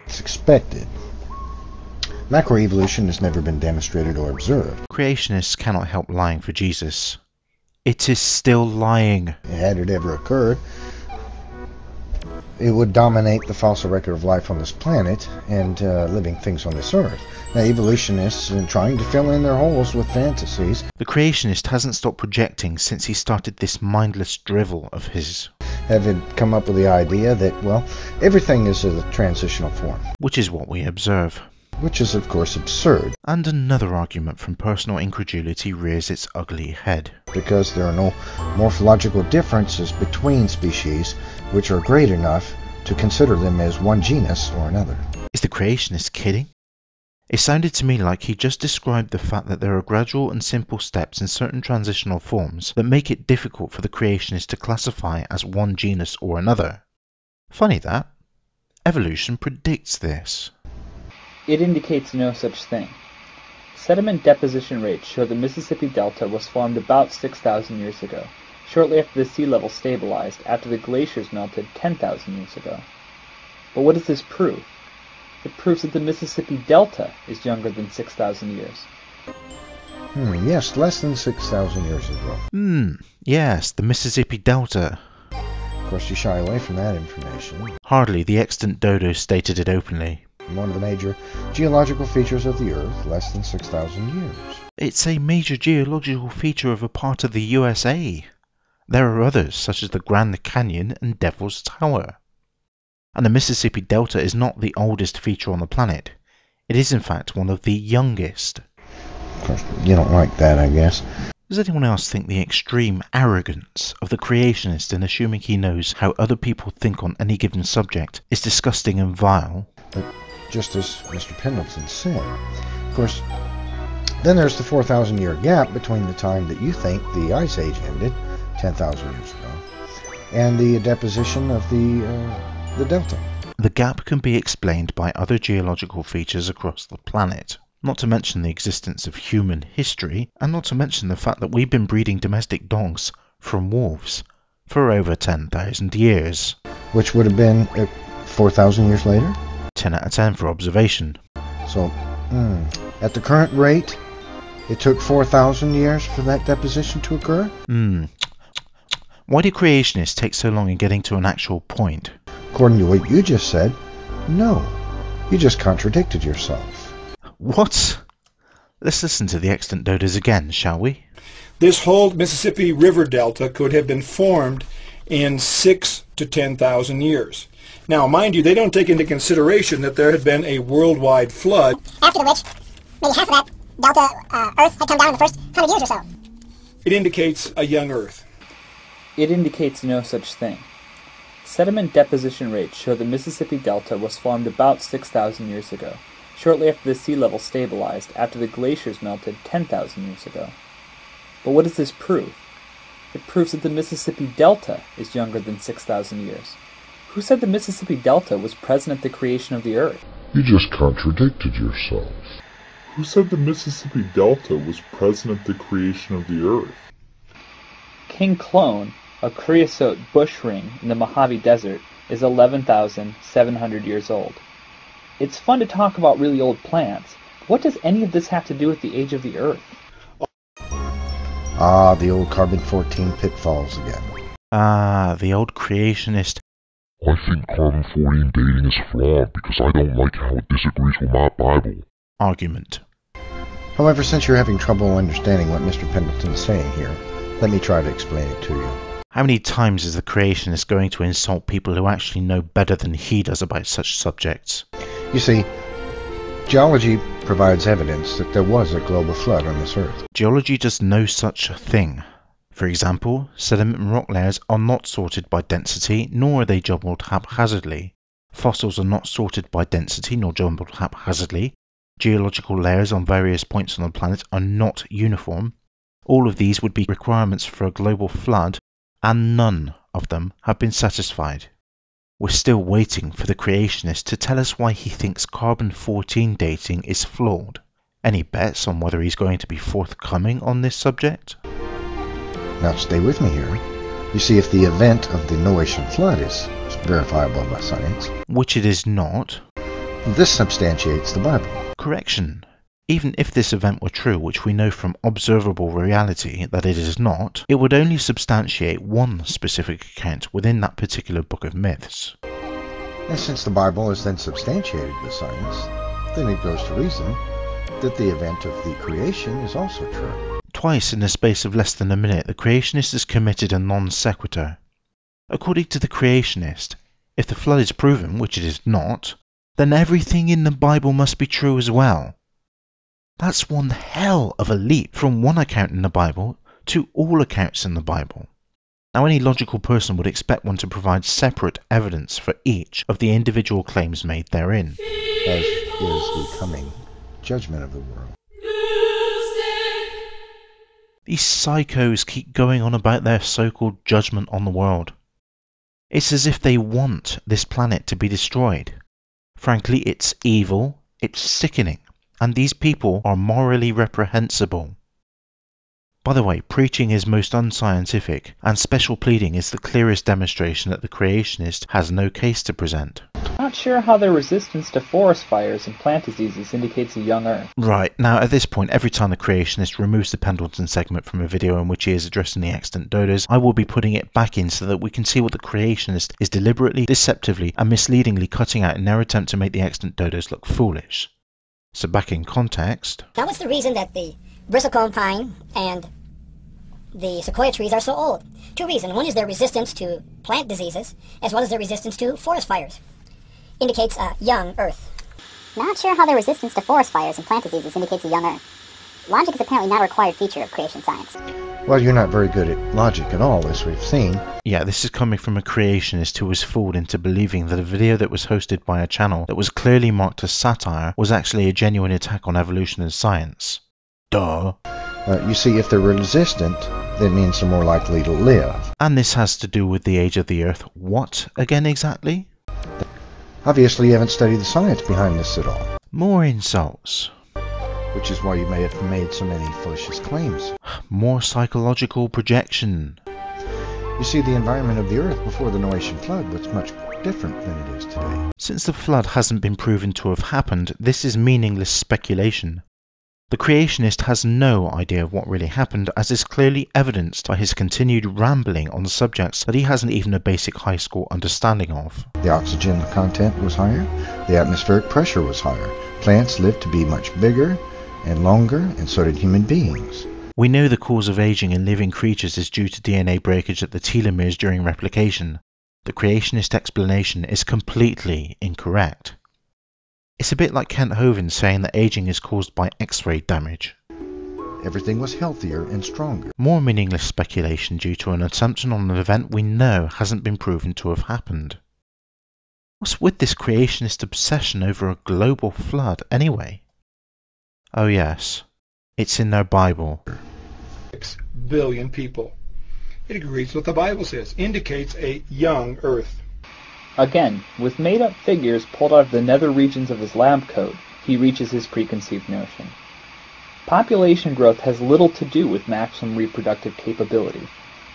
It's expected. Macroevolution has never been demonstrated or observed. Creationists cannot help lying for Jesus. It is still lying. Had it ever occurred, it would dominate the fossil record of life on this planet and living things on this earth. Now, evolutionists are trying to fill in their holes with fantasies. The creationist hasn't stopped projecting since he started this mindless drivel of his. Have come up with the idea that, well, everything is a transitional form. Which is what we observe. Which is, of course, absurd. And another argument from personal incredulity rears its ugly head. Because there are no morphological differences between species which are great enough to consider them as one genus or another. Is the creationist kidding? It sounded to me like he just described the fact that there are gradual and simple steps in certain transitional forms that make it difficult for the creationist to classify as one genus or another. Funny that. Evolution predicts this. It indicates no such thing. Sediment deposition rates show the Mississippi Delta was formed about 6,000 years ago, shortly after the sea level stabilized after the glaciers melted 10,000 years ago. But what does this prove? It proves that the Mississippi Delta is younger than 6,000 years. Yes, less than 6,000 years ago. Yes, the Mississippi Delta. Of course, you shy away from that information. Hardly. The ExtantDodo stated it openly. One of the major geological features of the Earth, less than 6,000 years. It's a major geological feature of a part of the USA. There are others, such as the Grand Canyon and Devil's Tower. And the Mississippi Delta is not the oldest feature on the planet. It is in fact one of the youngest. Of course, you don't like that, I guess. Does anyone else think the extreme arrogance of the creationist in assuming he knows how other people think on any given subject is disgusting and vile? But just as Mr. Pendleton said, of course, then there's the 4,000-year gap between the time that you think the Ice Age ended, 10,000 years ago, and the deposition of the Delta. The gap can be explained by other geological features across the planet, not to mention the existence of human history, and not to mention the fact that we've been breeding domestic dogs from wolves for over 10,000 years. Which would have been 4,000 years later? 10 out of 10 for observation. So, at the current rate, it took 4,000 years for that deposition to occur? Why do creationists take so long in getting to an actual point? According to what you just said, no. You just contradicted yourself. What? Let's listen to the ExtantDodos again, shall we? This whole Mississippi River Delta could have been formed in 6 to 10,000 years. Now, mind you, they don't take into consideration that there had been a worldwide flood. After which, maybe half of that Delta Earth had come down in the first 100 years or so. It indicates a young Earth. It indicates no such thing. Sediment deposition rates show the Mississippi Delta was formed about 6,000 years ago, shortly after the sea level stabilized after the glaciers melted 10,000 years ago. But what does this prove? It proves that the Mississippi Delta is younger than 6,000 years. Who said the Mississippi Delta was present at the creation of the Earth? You just contradicted yourself. Who said the Mississippi Delta was present at the creation of the Earth? King Clone, a creosote bush ring in the Mojave Desert, is 11,700 years old. It's fun to talk about really old plants. What does any of this have to do with the age of the Earth? Ah, the old carbon-14 pitfalls again. Ah, the old creationist. I think carbon-14 dating is flawed because I don't like how it disagrees with my Bible. Argument. However, since you're having trouble understanding what Mr. Pendleton's saying here, let me try to explain it to you. How many times is the creationist going to insult people who actually know better than he does about such subjects? You see, geology provides evidence that there was a global flood on this Earth. Geology does no such thing. For example, sediment and rock layers are not sorted by density, nor are they jumbled haphazardly. Fossils are not sorted by density, nor jumbled haphazardly. Geological layers on various points on the planet are not uniform. All of these would be requirements for a global flood, and none of them have been satisfied. We're still waiting for the creationist to tell us why he thinks carbon-14 dating is flawed. Any bets on whether he's going to be forthcoming on this subject? Now stay with me here. You see, if the event of the Noachian flood is verifiable by science, which it is not, this substantiates the Bible. Correction. Even if this event were true, which we know from observable reality that it is not, it would only substantiate one specific account within that particular book of myths. And since the Bible is then substantiated with science, then it goes to reason that the event of the creation is also true. Twice in the space of less than a minute, the creationist has committed a non sequitur. According to the creationist, if the flood is proven, which it is not, then everything in the Bible must be true as well. That's one hell of a leap from one account in the Bible to all accounts in the Bible. Now, any logical person would expect one to provide separate evidence for each of the individual claims made therein, as is the coming judgment of the world. These psychos keep going on about their so-called judgment on the world. It's as if they want this planet to be destroyed. Frankly, it's evil, it's sickening, and these people are morally reprehensible. By the way, preaching is most unscientific, and special pleading is the clearest demonstration that the creationist has no case to present. Not sure how their resistance to forest fires and plant diseases indicates a young Earth. Right, now at this point, every time the creationist removes the Pendleton segment from a video in which he is addressing the ExtantDodos, I will be putting it back in so that we can see what the creationist is deliberately, deceptively, and misleadingly cutting out in their attempt to make the ExtantDodos look foolish. So back in context. Now what's the reason that the bristlecone pine and the sequoia trees are so old? Two reasons. One is their resistance to plant diseases, as well as their resistance to forest fires. Indicates a young Earth. Not sure how their resistance to forest fires and plant diseases indicates a young Earth. Logic is apparently not a required feature of creation science. Well, you're not very good at logic at all, as we've seen. Yeah, this is coming from a creationist who was fooled into believing that a video that was hosted by a channel that was clearly marked as satire was actually a genuine attack on evolution and science. Duh. You see, if they're resistant, that means they're more likely to live. And this has to do with the age of the Earth. What again exactly? Obviously, you haven't studied the science behind this at all. More insults. Which is why you may have made so many fallacious claims. More psychological projection. You see, the environment of the Earth before the Noachian flood was much different than it is today. Since the flood hasn't been proven to have happened, this is meaningless speculation. The creationist has no idea of what really happened, as is clearly evidenced by his continued rambling on subjects that he hasn't even a basic high school understanding of. The oxygen content was higher, the atmospheric pressure was higher, plants lived to be much bigger and longer, and so did human beings. We know the cause of aging in living creatures is due to DNA breakage at the telomeres during replication. The creationist explanation is completely incorrect. It's a bit like Kent Hovind saying that aging is caused by X-ray damage. Everything was healthier and stronger. More meaningless speculation due to an assumption on an event we know hasn't been proven to have happened. What's with this creationist obsession over a global flood anyway? Oh yes, it's in their Bible. 6 billion people. It agrees with what the Bible says. Indicates a young Earth. Again, with made-up figures pulled out of the nether regions of his lab coat, he reaches his preconceived notion. Population growth has little to do with maximum reproductive capability.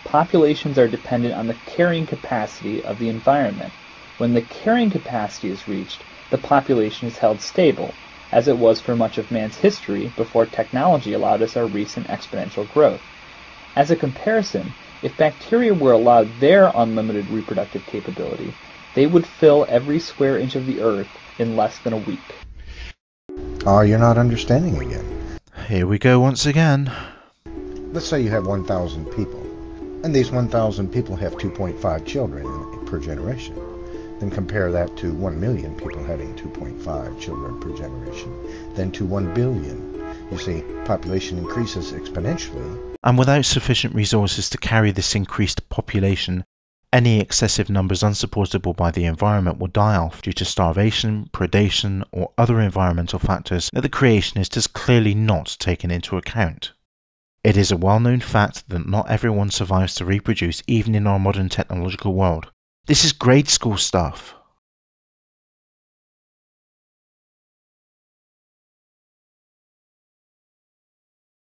Populations are dependent on the carrying capacity of the environment. When the carrying capacity is reached, the population is held stable, as it was for much of man's history before technology allowed us our recent exponential growth. As a comparison, if bacteria were allowed their unlimited reproductive capability, they would fill every square inch of the Earth in less than a week. Oh, you're not understanding again. Here we go once again. Let's say you have 1,000 people, and these 1,000 people have 2.5 children per generation. Then compare that to 1 million people having 2.5 children per generation, then to 1 billion. You see, population increases exponentially. And without sufficient resources to carry this increased population, any excessive numbers unsupportable by the environment will die off due to starvation, predation, or other environmental factors that the creationist has clearly not taken into account. It is a well-known fact that not everyone survives to reproduce even in our modern technological world. This is grade school stuff.